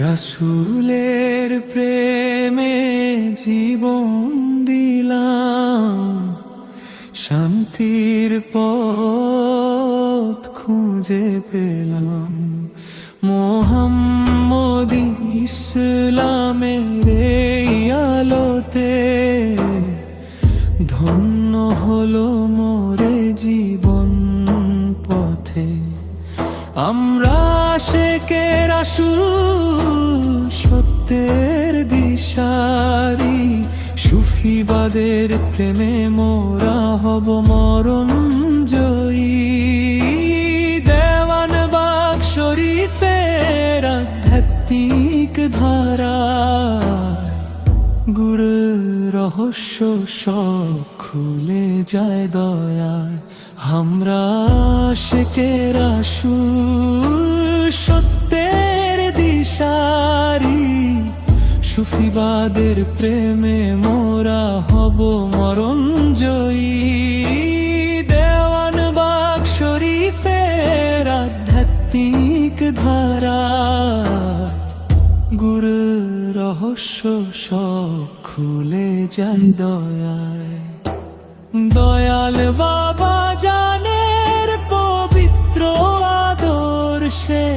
রাসূলের প্রেমে জীবন দিলাম, শান্তির পথ খুঁজে পেলাম। মুহাম্মদী ইসলামের এই আলোতে ধন্য হলো মোরে জীবন পথে। আমরা আশিকে রাসূল, সত্যের দিশারি, সুফিবাদের প্রেমে মোরা হব মরণ জয়ী। দেওয়ানবাগ শরীফের আধ্যাত্মিক ধারায় গুর রহস্য সব খুলে যায় দয়ায়। আমরা আশিকে রাসূল, সত্যের দিশারি, সুফিবাদের প্রেমে মোরা হব মরণ জয়ী। দেওয়ানবাগ শরীফের আধ্যাত্মিক ধারা গুর রহস্য সব খুলে যায় দয়ায়। দয়াল বাবা জানের পবিত্র আদর্শে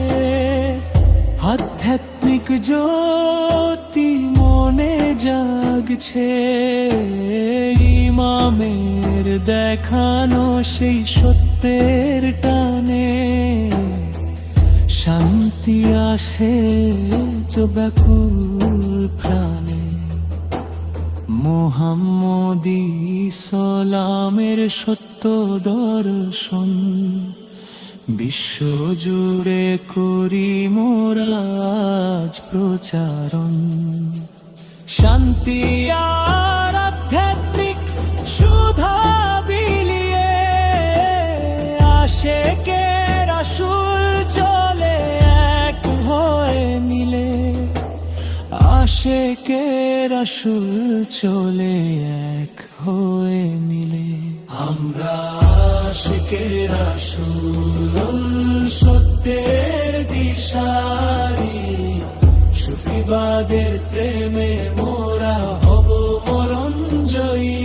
আধ্যাত্মিক জ্যোতি মনে জাগছে। ইমামের দেখানো সেই সত্যের টানে শান্তি আসে ব্যাকুল প্রাণে। মুহাম্মদী ইসলামের সত্য দর্শন বিশ্বজুড়ে করি মোরা আজ প্রচারণ। শান্তি আর আধ্যাত্মিক সুধা বিলিয়ে আশিকে রাসূল চলে এক হয়ে মিলে। আশিকে রাসূল চলে এক হয়ে মিলে। আমরা আশিকে রাসূল, সত্যের দিশারি, সুফিবাদের প্রেমে মোরা হব মরণ জয়ী।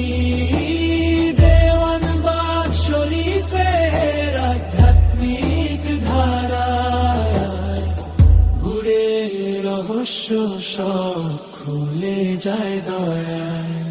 দেওয়ানবাগ শরীফের আধ্যাত্মিক ধারায় গুড়ে রহস্য সব খুলে যায় দয়ায়।